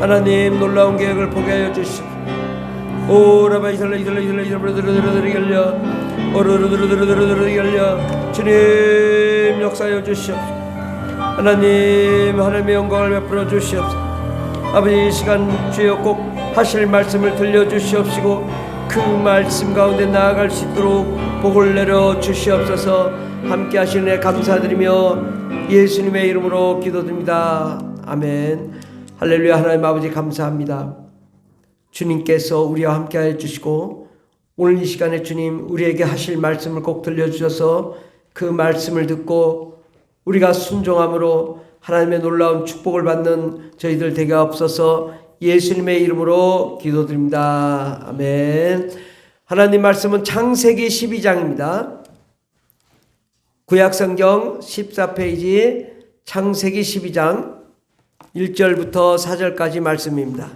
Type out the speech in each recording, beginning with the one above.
하나님 놀라운 계획을 보게 하여 주시옵소서. 오라바 이슬라 열려 오르르르르르르르 열려 주님 역사하여 주시옵소서. 하나님 하나님의 영광을 베풀어 주시옵소서. 아버지 이 시간 주여 꼭 하실 말씀을 들려주시옵시고 그 말씀 가운데 나아갈 수 있도록 복을 내려 주시옵소서. 함께 하시는 애 감사드리며 예수님의 이름으로 기도드립니다. 아멘. 할렐루야. 하나님 아버지 감사합니다. 주님께서 우리와 함께 해주시고 오늘 이 시간에 주님 우리에게 하실 말씀을 꼭 들려주셔서 그 말씀을 듣고 우리가 순종함으로 하나님의 놀라운 축복을 받는 저희들 되게 없어서 예수님의 이름으로 기도드립니다. 아멘. 하나님 말씀은 창세기 12장입니다. 구약성경 14페이지 창세기 12장 1절부터 4절까지 말씀입니다.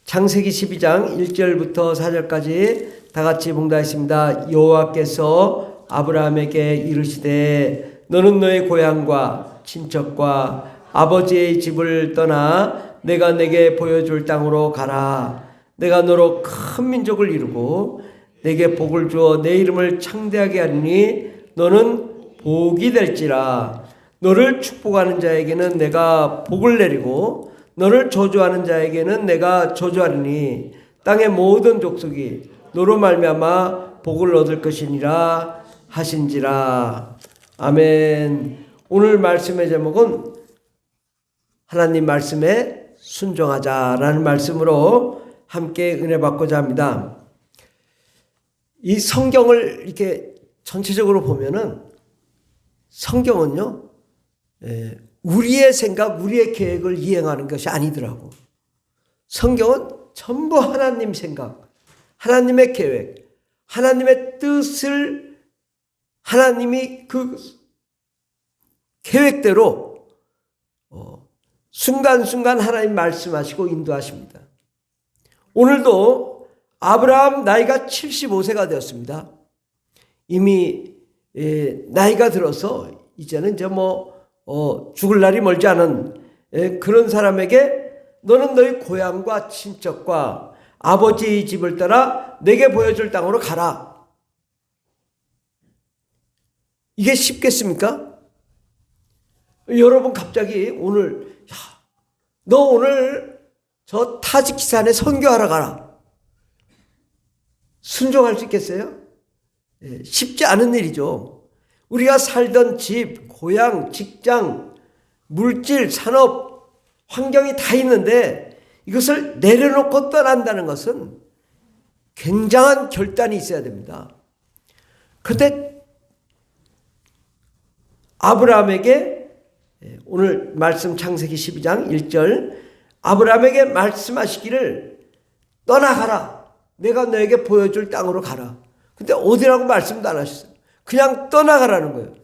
창세기 12장 1절부터 4절까지 다 같이 봉독하겠습니다. 여호와께서 아브라함에게 이르시되 너는 너의 고향과 친척과 아버지의 집을 떠나 내가 내게 보여줄 땅으로 가라. 내가 너로 큰 민족을 이루고 내게 복을 주어 내 이름을 창대하게 하리니 너는 복이 될지라. 너를 축복하는 자에게는 내가 복을 내리고 너를 저주하는 자에게는 내가 저주하리니 땅의 모든 족속이 너로 말미암아 복을 얻을 것이니라 하신지라. 아멘. 오늘 말씀의 제목은 하나님 말씀에 순종하자라는 말씀으로 함께 은혜 받고자 합니다. 이 성경을 이렇게 전체적으로 보면은 성경은요, 우리의 생각, 우리의 계획을 이행하는 것이 아니더라고. 성경은 전부 하나님 생각, 하나님의 계획, 하나님의 뜻을 하나님이 그 계획대로 순간순간 하나님 말씀하시고 인도하십니다. 오늘도 아브라함 나이가 75세가 되었습니다. 이미 나이가 들어서 이제는 이제 죽을 날이 멀지 않은 그런 사람에게 너는 너희 고향과 친척과 아버지의 집을 떠나 내게 보여줄 땅으로 가라. 이게 쉽겠습니까? 여러분 갑자기 오늘 너 오늘 저 타지키스탄에 선교하러 가라. 순종할 수 있겠어요? 쉽지 않은 일이죠. 우리가 살던 집, 고향, 직장, 물질, 산업, 환경이 다 있는데 이것을 내려놓고 떠난다는 것은 굉장한 결단이 있어야 됩니다. 그런데 아브라함에게 오늘 말씀 창세기 12장 1절 아브라함에게 말씀하시기를 떠나가라. 내가 너에게 보여줄 땅으로 가라. 근데 어디라고 말씀도 안 하셨어요. 그냥 떠나가라는 거예요.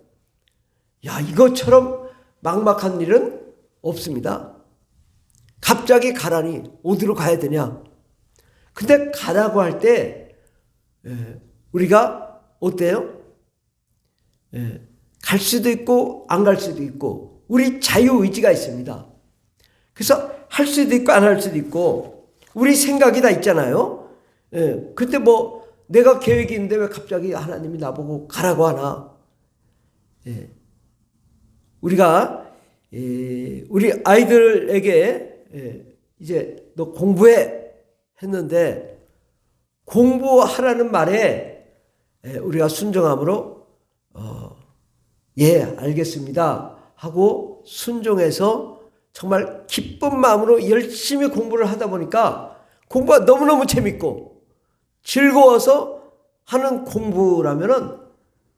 야, 이것처럼 막막한 일은 없습니다. 갑자기 가라니 어디로 가야 되냐. 근데 가라고 할 때 우리가 어때요? 갈 수도 있고 안 갈 수도 있고 우리 자유의지가 있습니다. 그래서 할 수도 있고 안 할 수도 있고 우리 생각이 다 있잖아요. 근데 내가 계획이 있는데 왜 갑자기 하나님이 나보고 가라고 하나. 우리가 우리 아이들에게 이제 너 공부해 했는데 공부하라는 말에 우리가 순종함으로 예 알겠습니다 하고 순종해서 정말 기쁜 마음으로 열심히 공부를 하다 보니까 공부가 너무너무 재밌고 즐거워서 하는 공부라면은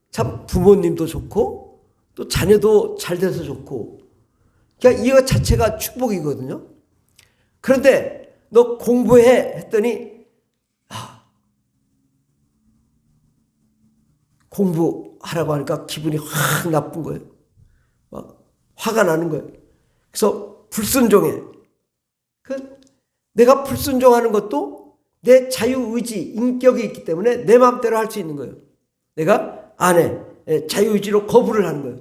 참 부모님도 좋고 또 자녀도 잘 돼서 좋고 그냥 이거 자체가 축복이거든요. 그런데 너 공부해 했더니 공부하라고 하니까 기분이 확 나쁜 거예요. 막 화가 나는 거예요. 그래서 불순종해. 내가 불순종하는 것도 내 자유의지, 인격이 있기 때문에 내 마음대로 할 수 있는 거예요. 내가 안 해. 자유의지로 거부를 하는 거예요.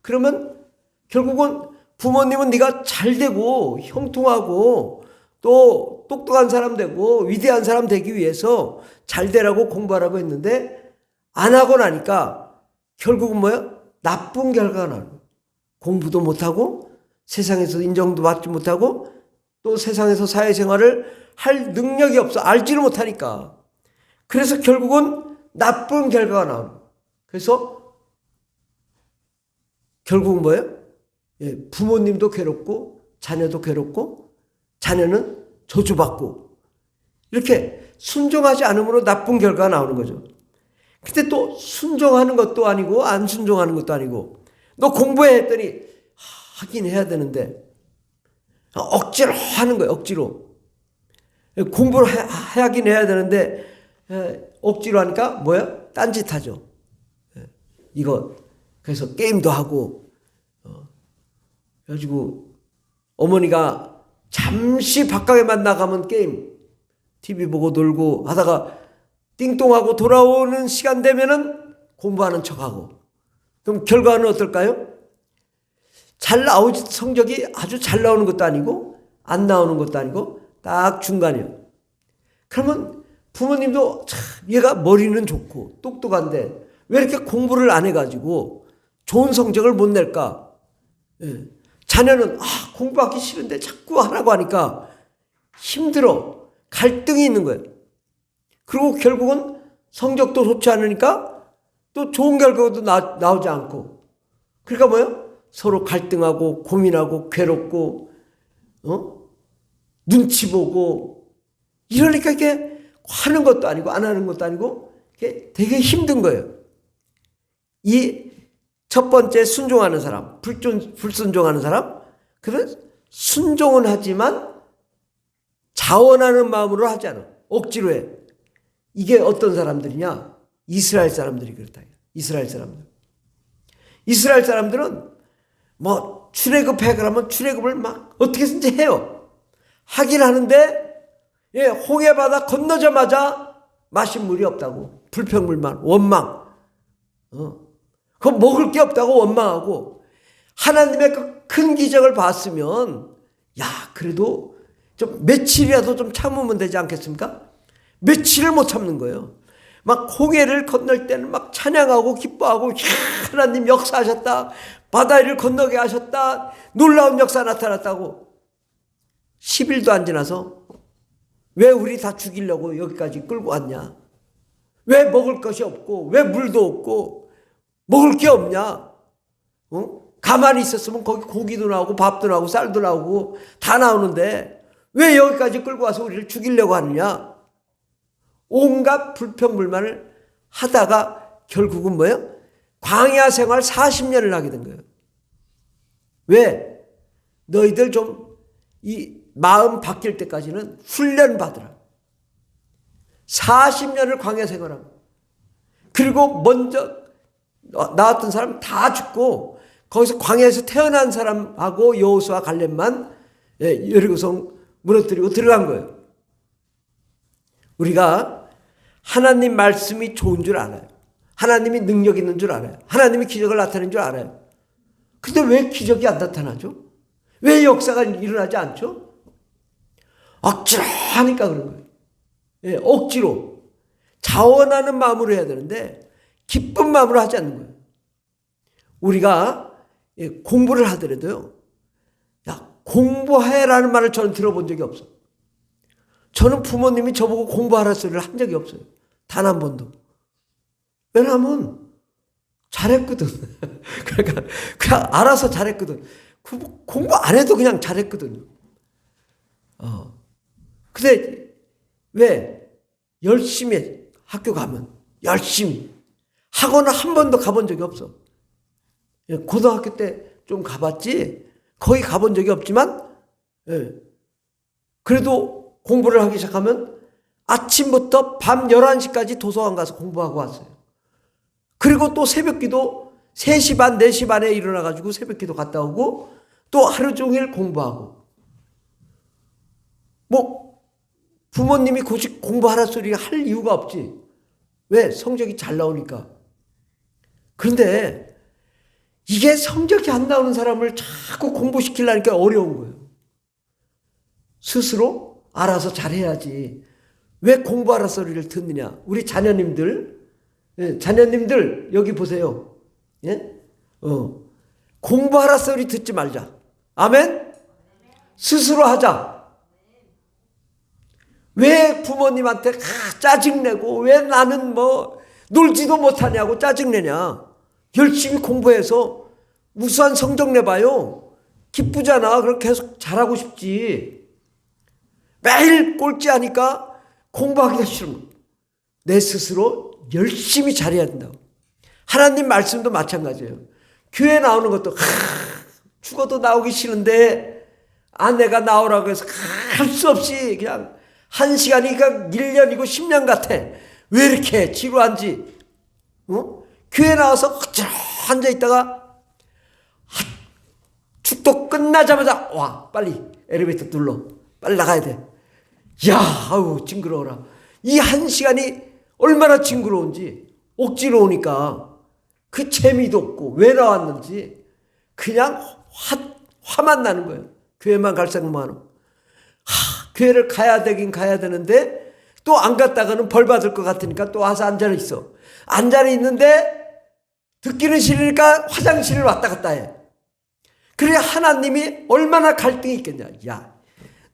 그러면 결국은 부모님은 네가 잘 되고 형통하고 또 똑똑한 사람 되고 위대한 사람 되기 위해서 잘 되라고 공부하라고 했는데 안 하고 나니까 결국은 뭐야? 나쁜 결과가 나는 거예요. 공부도 못하고 세상에서 인정도 받지 못하고 또 세상에서 사회생활을 할 능력이 없어. 알지를 못하니까. 그래서 결국은 나쁜 결과가 나오는 거예요. 그래서 결국은 뭐예요? 부모님도 괴롭고 자녀도 괴롭고 자녀는 저주받고 이렇게 순종하지 않으므로 나쁜 결과가 나오는 거죠. 근데 또 순종하는 것도 아니고 안 순종하는 것도 아니고, 너 공부해 했더니 하긴 해야 되는데 억지로 하는 거예요. 억지로 공부를 하긴 해야 되는데 억지로 하니까 뭐야? 딴짓하죠. 이거 그래서 게임도 하고 그래가지고 어머니가 잠시 바깥에만 나가면 게임 TV 보고 놀고 하다가 띵동하고 돌아오는 시간 되면은 공부하는 척하고, 그럼 결과는 어떨까요? 잘 나오지, 성적이 아주 잘 나오는 것도 아니고 안 나오는 것도 아니고 딱 중간이에요. 그러면 부모님도 참 얘가 머리는 좋고 똑똑한데 왜 이렇게 공부를 안 해가지고 좋은 성적을 못 낼까? 자녀는 공부하기 싫은데 자꾸 하라고 하니까 힘들어, 갈등이 있는 거예요. 그리고 결국은 성적도 좋지 않으니까 또 좋은 결과도 나오지 않고, 그러니까 뭐예요? 서로 갈등하고 고민하고 괴롭고 눈치 보고 이러니까 이게 하는 것도 아니고 안 하는 것도 아니고 이게 되게 힘든 거예요. 이 첫 번째 순종하는 사람, 불순종하는 사람, 그는 순종은 하지만 자원하는 마음으로 하지 않아. 억지로 해. 이게 어떤 사람들이냐? 이스라엘 사람들이 그렇다. 이스라엘 사람들. 이스라엘 사람들은 뭐 출애굽해 그러면 출애굽을 막 어떻게든지 해요. 하긴 하는데 홍해 바다 건너자마자 마신 물이 없다고 불평불만 원망. 그거 먹을 게 없다고 원망하고, 하나님의 그 큰 기적을 봤으면 야 그래도 좀 며칠이라도 좀 참으면 되지 않겠습니까? 며칠을 못 참는 거예요. 막 홍해를 건널 때는 막 찬양하고 기뻐하고 하나님 역사하셨다, 바다를 건너게 하셨다, 놀라운 역사 나타났다고. 10일도 안 지나서 왜 우리 다 죽이려고 여기까지 끌고 왔냐? 왜 먹을 것이 없고 왜 물도 없고 먹을 게 없냐? 가만히 있었으면 거기 고기도 나오고 밥도 나오고 쌀도 나오고 다 나오는데 왜 여기까지 끌고 와서 우리를 죽이려고 하느냐? 온갖 불평불만을 하다가 결국은 뭐예요? 광야 생활 40년을 하게 된 거예요. 왜? 너희들 좀 이 마음 바뀔 때까지는 훈련 받으라. 40년을 광야 생활하고, 그리고 먼저 나왔던 사람 다 죽고 거기서 광야에서 태어난 사람하고 여호수아 갈렙만 여리고성 무너뜨리고 들어간 거예요. 우리가 하나님 말씀이 좋은 줄 알아요. 하나님이 능력 있는 줄 알아요. 하나님이 기적을 나타내는 줄 알아요. 근데 왜 기적이 안 나타나죠? 왜 역사가 일어나지 않죠? 억지로 하니까 그런 거예요. 억지로. 자원하는 마음으로 해야 되는데 기쁜 마음으로 하지 않는 거예요. 우리가 공부를 하더라도요, 야 공부해라는 말을 저는 들어본 적이 없어. 저는 부모님이 저보고 공부하라 소리를 한 적이 없어요. 단 한 번도. 왜냐하면 잘했거든. 그러니까 그냥 알아서 잘했거든. 공부 안 해도 그냥 잘했거든요. 근데 왜 열심히 학교 가면 열심히 학원을 한 번도 가본 적이 없어. 고등학교 때 좀 가봤지 거의 가본 적이 없지만 그래도 공부를 하기 시작하면 아침부터 밤 11시까지 도서관 가서 공부하고 왔어요. 그리고 또 새벽기도 3시 반, 4시 반에 일어나가지고 새벽기도 갔다 오고 또 하루 종일 공부하고. 뭐 부모님이 굳이 공부하라 소리 할 이유가 없지. 왜? 성적이 잘 나오니까. 그런데 이게 성적이 안 나오는 사람을 자꾸 공부시키려니까 어려운 거예요. 스스로 알아서 잘해야지. 왜 공부하라 소리를 듣느냐? 우리 자녀님들 여기 보세요. 공부하라 소리 듣지 말자. 아멘? 스스로 하자. 왜 부모님한테 짜증내고 왜 나는 뭐 놀지도 못하냐고 짜증내냐? 열심히 공부해서 우수한 성적 내봐요. 기쁘잖아. 그럼 계속 잘하고 싶지. 매일 꼴찌하니까 공부하기가 싫은 거야. 내 스스로 열심히 잘해야 된다고. 하나님 말씀도 마찬가지예요. 교회 나오는 것도 죽어도 나오기 싫은데 아내가 나오라고 해서 할 수 없이 그냥 1시간이 1년이고 10년 같아. 왜 이렇게 지루한지. 교회 나와서 그저 앉아있다가 축도 끝나자마자 와 빨리 엘리베이터 눌러. 빨리 나가야 돼. 야 아우 징그러워라. 이 1시간이 얼마나 징그러운지. 억지로 오니까 그 재미도 없고 왜 나왔는지 그냥 화만 나는 거예요. 교회만 갈 생각만 하고. 교회를 가야 되긴 가야 되는데 또 안 갔다가는 벌 받을 것 같으니까 또 와서 앉아 있어. 앉아 있는데 듣기는 싫으니까 화장실을 왔다 갔다 해. 그래 하나님이 얼마나 갈등이 있겠냐. 야,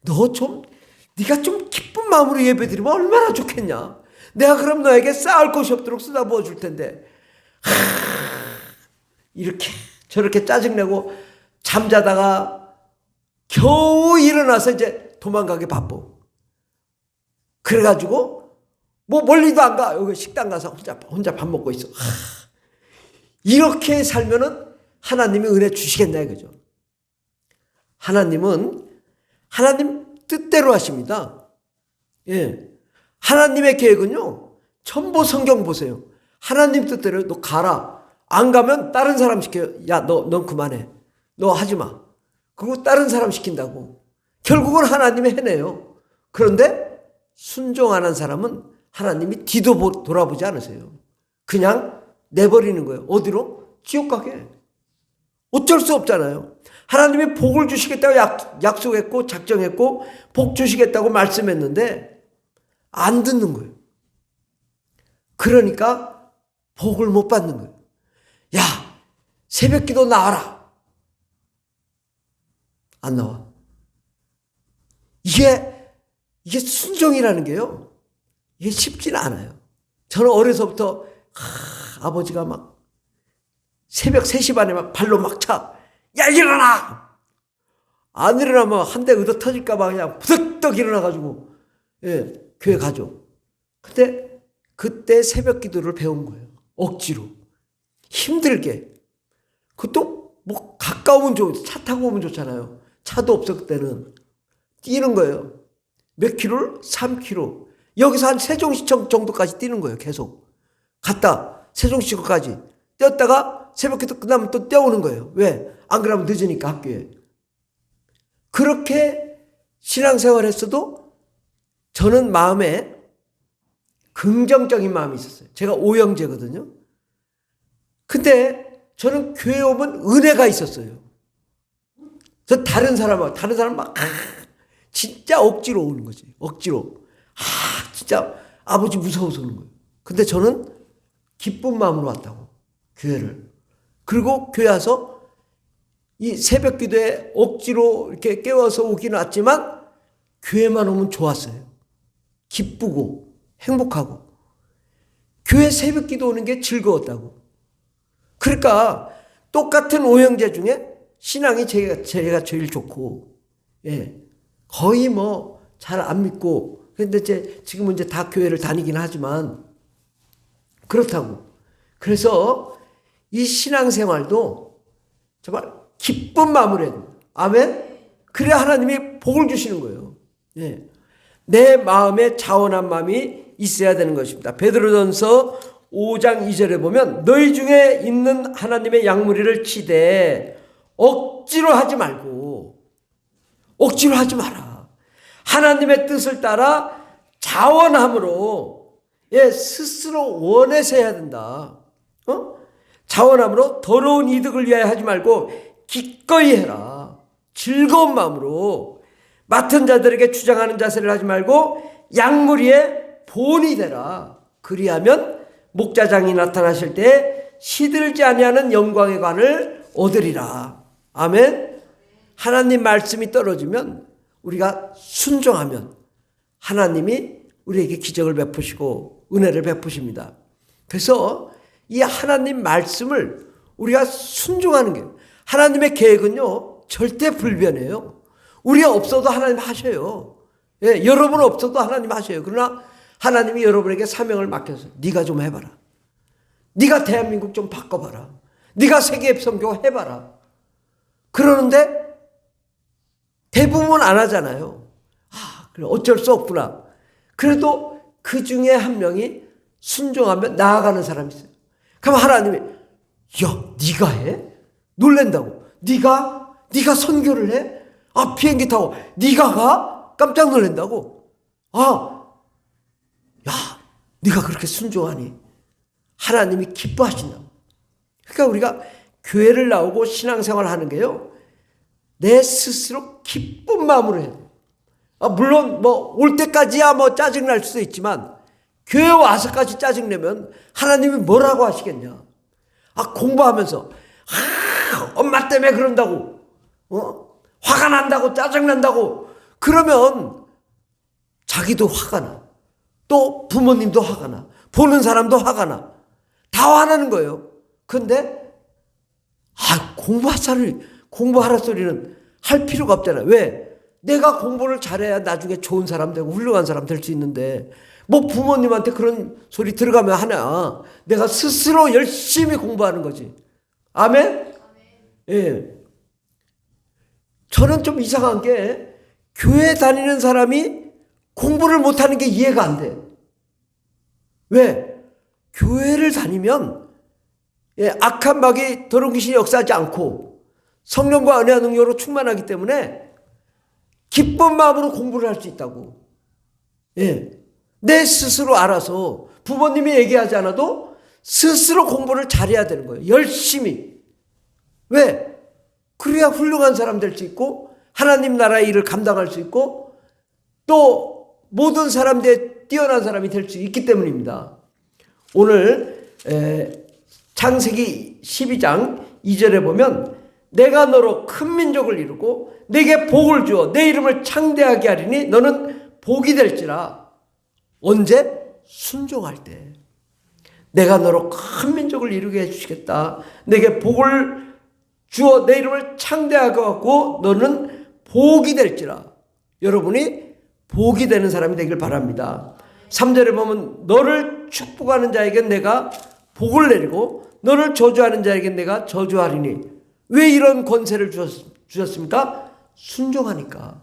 네가 좀 기쁜 마음으로 예배드리면 얼마나 좋겠냐. 내가 그럼 너에게 쌓을 것이 없도록 쏟아부어 줄 텐데. 이렇게 저렇게 짜증내고 잠자다가 겨우 일어나서 이제 도망가기 바빠. 그래가지고 뭐 멀리도 안 가. 여기 식당 가서 혼자 밥 먹고 있어. 이렇게 살면은 하나님이 은혜 주시겠나 이거죠. 하나님은 하나님 뜻대로 하십니다. 예. 하나님의 계획은요. 전부 성경 보세요. 하나님 뜻대로 너 가라. 안 가면 다른 사람 시켜요. 야, 넌 그만해. 너 하지 마. 그거 다른 사람 시킨다고. 결국은 하나님이 해내요. 그런데 순종하는 사람은 하나님이 뒤도 돌아보지 않으세요. 그냥 내버리는 거예요. 어디로? 지옥 가게. 어쩔 수 없잖아요. 하나님이 복을 주시겠다고 약속했고 작정했고 복 주시겠다고 말씀했는데 안 듣는 거예요. 그러니까 복을 못 받는 거예요. 야, 새벽기도 나와라. 안 나와. 이게 순종이라는 게요. 이게 쉽지는 않아요. 저는 어려서부터 아버지가 막 새벽 3시 반에 막 발로 막 차. 야, 일어나! 안 일어나면 한 대 얻어 터질까 봐 그냥 부득떡 일어나가지고 교회 가죠. 근데 그때 새벽 기도를 배운 거예요. 억지로. 힘들게. 그것도 뭐 가까우면 차 타고 오면 좋잖아요. 차도 없어 그때는. 뛰는 거예요. 몇 킬로를? 3km. 여기서 한 세종시청 정도까지 뛰는 거예요. 계속. 갔다 세종시청까지 뛰었다가 새벽 기도 끝나면 또 뛰어오는 거예요. 왜? 안 그러면 늦으니까 학교에. 그렇게 신앙생활 했어도 저는 마음에 긍정적인 마음이 있었어요. 제가 오형제거든요. 근데 저는 교회 오면 은혜가 있었어요. 저 다른 사람 막 진짜 억지로 오는 거지. 억지로. 진짜 아버지 무서워서 오는 거예요. 근데 저는 기쁜 마음으로 왔다고. 교회를. 그리고 교회 와서 이 새벽 기도에 억지로 이렇게 깨워서 오긴 왔지만 교회만 오면 좋았어요. 기쁘고 행복하고. 교회 새벽 기도 오는 게 즐거웠다고. 그러니까 똑같은 오형제 중에 신앙이 제가 제일 좋고, 거의 뭐 잘 안 믿고, 근데 지금은 이제 다 교회를 다니긴 하지만, 그렇다고. 그래서 이 신앙생활도 정말 기쁜 마음으로 해야 됩니다. 아멘? 그래야 하나님이 복을 주시는 거예요. 내 마음에 자원한 마음이 있어야 되는 것입니다. 베드로전서 5장 2절에 보면 너희 중에 있는 하나님의 양무리를 치되 억지로 하지 말고 억지로 하지 마라. 하나님의 뜻을 따라 자원함으로 스스로 원해서 해야 된다. 자원함으로 더러운 이득을 위하여 하지 말고 기꺼이 해라. 즐거운 마음으로 맡은 자들에게 주장하는 자세를 하지 말고 양무리의 본이 되라. 그리하면 목자장이 나타나실 때 시들지 아니하는 영광의 관을 얻으리라. 아멘. 하나님 말씀이 떨어지면 우리가 순종하면 하나님이 우리에게 기적을 베푸시고 은혜를 베푸십니다. 그래서 이 하나님 말씀을 우리가 순종하는 게, 하나님의 계획은요 절대 불변해요. 우리가 없어도 하나님 하셔요. 여러분 없어도 하나님 하셔요. 그러나 하나님이 여러분에게 사명을 맡겨서 네가 좀 해봐라. 네가 대한민국 좀 바꿔봐라. 네가 세계 선교 해봐라. 그러는데 대부분 안 하잖아요. 그래 어쩔 수 없구나. 그래도 그 중에 한 명이 순종하면 나아가는 사람이 있어요. 그럼 하나님이 네가 해? 놀랜다고. 네가 선교를 해? 비행기 타고 네가 가? 깜짝 놀란다고. 네가 그렇게 순종하니 하나님이 기뻐하신다고. 그러니까 우리가 교회를 나오고 신앙생활을 하는 게요, 내 스스로 기쁜 마음으로 해야 돼요. 물론 올 때까지야 짜증날 수도 있지만 교회 와서까지 짜증내면 하나님이 뭐라고 하시겠냐. 공부하면서 엄마 때문에 그런다고, 화가 난다고, 짜증난다고 그러면 자기도 화가 나, 또 부모님도 화가 나, 보는 사람도 화가 나, 다 화나는 거예요. 그런데 공부하라 소리는 할 필요가 없잖아요. 왜? 내가 공부를 잘해야 나중에 좋은 사람 되고 훌륭한 사람 될 수 있는데 부모님한테 그런 소리 들어가면 하나. 내가 스스로 열심히 공부하는 거지. 아멘? 예. 저는 좀 이상한 게 교회 다니는 사람이 공부를 못하는 게 이해가 안 돼. 왜? 교회를 다니면 악한 마귀 더러운 귀신이 역사하지 않고 성령과 은혜와 능력으로 충만하기 때문에 기쁜 마음으로 공부를 할 수 있다고. 내 스스로 알아서 부모님이 얘기하지 않아도 스스로 공부를 잘해야 되는 거예요. 열심히. 왜? 그래야 훌륭한 사람 될 수 있고 하나님 나라의 일을 감당할 수 있고 또 모든 사람들에 뛰어난 사람이 될 수 있기 때문입니다. 오늘 창세기 12장 2절에 보면 내가 너로 큰 민족을 이루고 내게 복을 주어 내 이름을 창대하게 하리니 너는 복이 될지라. 언제? 순종할 때. 내가 너로 큰 민족을 이루게 해주시겠다. 내게 복을 주어 내 이름을 창대하게 하고 너는 복이 될지라. 여러분이 복이 되는 사람이 되길 바랍니다. 3절에 보면 너를 축복하는 자에게 내가 복을 내리고 너를 저주하는 자에게 내가 저주하리니. 왜 이런 권세를 주셨습니까? 순종하니까.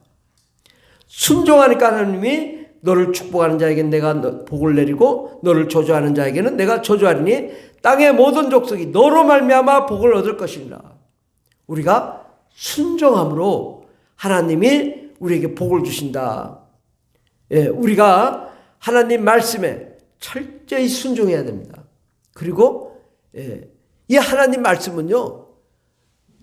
순종하니까 하나님이 너를 축복하는 자에게는 내가 복을 내리고 너를 저주하는 자에게는 내가 저주하리니 땅의 모든 족속이 너로 말미암아 복을 얻을 것이니라. 우리가 순종함으로 하나님이 우리에게 복을 주신다. 우리가 하나님 말씀에 철저히 순종해야 됩니다. 그리고 이 하나님 말씀은요,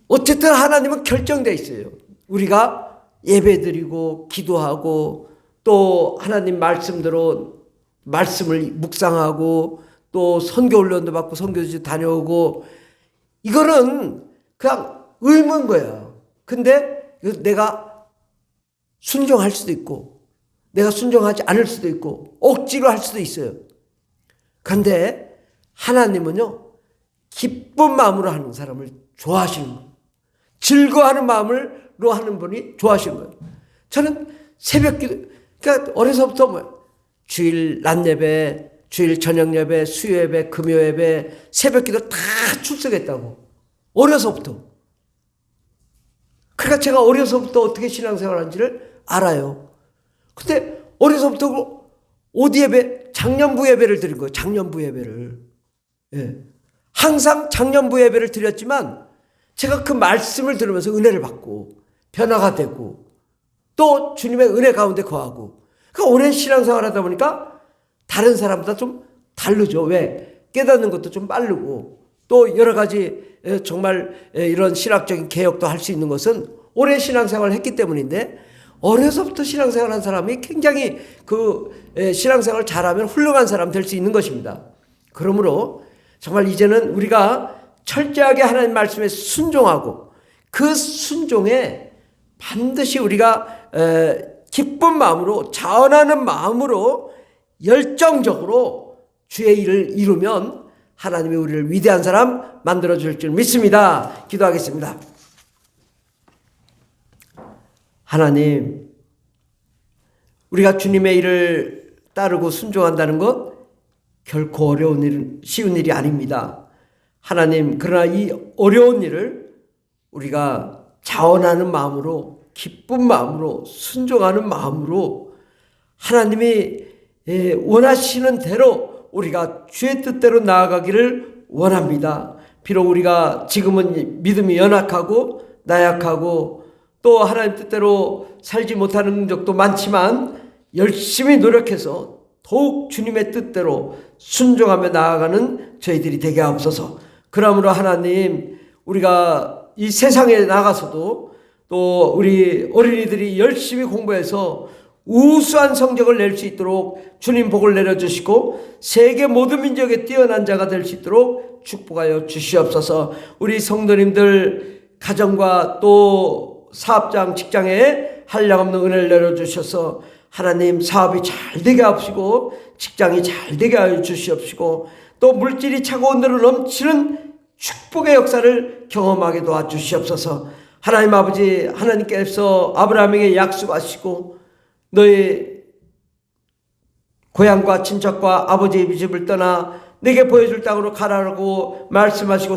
어쨌든 하나님은 결정되어 있어요. 우리가 예배드리고 기도하고 또 하나님 말씀대로 말씀을 묵상하고 또 선교 훈련도 받고 선교지 다녀오고 이거는 그냥 의무인 거야. 근데 내가 순종할 수도 있고 내가 순종하지 않을 수도 있고 억지로 할 수도 있어요. 그런데 하나님은요, 기쁜 마음으로 하는 사람을 좋아하시는 거예요. 즐거워하는 마음으로 하는 분이 좋아하시는 거예요. 저는 새벽 기도, 그러니까 어려서부터 주일 낮 예배, 주일 저녁 예배, 수요 예배, 금요 예배, 새벽 기도 다 출석했다고. 어려서부터. 그러니까 제가 어려서부터 어떻게 신앙생활 하는지를 알아요. 근데 어려서부터 어디 예배? 장년부 예배를 드린 거예요. 장년부 예배를. 항상 장년부 예배를 드렸지만 제가 그 말씀을 들으면서 은혜를 받고 변화가 되고 또 주님의 은혜 가운데 거하고. 그러니까 오랜 신앙생활 하다 보니까 다른 사람보다 좀 다르죠. 왜? 깨닫는 것도 좀 빠르고 또 여러 가지 정말 이런 신학적인 개혁도 할 수 있는 것은 오랜 신앙생활을 했기 때문인데, 어려서부터 신앙생활 한 사람이 굉장히 그 신앙생활을 잘하면 훌륭한 사람 될 수 있는 것입니다. 그러므로 정말 이제는 우리가 철저하게 하나님 말씀에 순종하고 그 순종에 반드시 우리가 기쁜 마음으로 자원하는 마음으로 열정적으로 주의 일을 이루면 하나님이 우리를 위대한 사람 만들어줄 줄 믿습니다. 기도하겠습니다. 하나님, 우리가 주님의 일을 따르고 순종한다는 것 결코 쉬운 일이 아닙니다. 하나님, 그러나 이 어려운 일을 우리가 자원하는 마음으로, 기쁜 마음으로, 순종하는 마음으로 하나님이 원하시는 대로 우리가 주의 뜻대로 나아가기를 원합니다. 비록 우리가 지금은 믿음이 연약하고 나약하고 또 하나님 뜻대로 살지 못하는 적도 많지만 열심히 노력해서 더욱 주님의 뜻대로 순종하며 나아가는 저희들이 되게 하옵소서. 그러므로 하나님, 우리가 이 세상에 나가서도 또 우리 어린이들이 열심히 공부해서 우수한 성적을 낼 수 있도록 주님 복을 내려주시고 세계 모든 민족에 뛰어난 자가 될 수 있도록 축복하여 주시옵소서. 우리 성도님들 가정과 또 사업장, 직장에 한량없는 은혜를 내려주셔서 하나님 사업이 잘 되게 하시고 직장이 잘 되게 하여 주시옵시고 또 물질이 차고 늘어 넘치는 축복의 역사를 경험하게 도와주시옵소서. 하나님 아버지, 하나님께서 아브라함에게 약속하시고 너의 고향과 친척과 아버지의 집을 떠나 내게 보여줄 땅으로 가라고 말씀하시고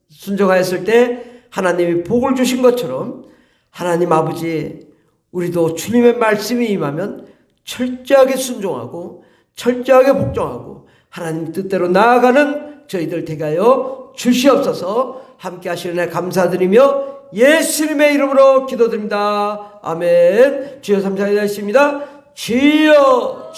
순종하였을 때 하나님이 복을 주신 것처럼 하나님 아버지, 우리도 주님의 말씀이 임하면 철저하게 순종하고 철저하게 복종하고 하나님 뜻대로 나아가는 저희들 되게 하여 주시옵소서. 함께 하시는 애 감사드리며 예수님의 이름으로 기도드립니다. 아멘. 주여 감사드립니다. 주여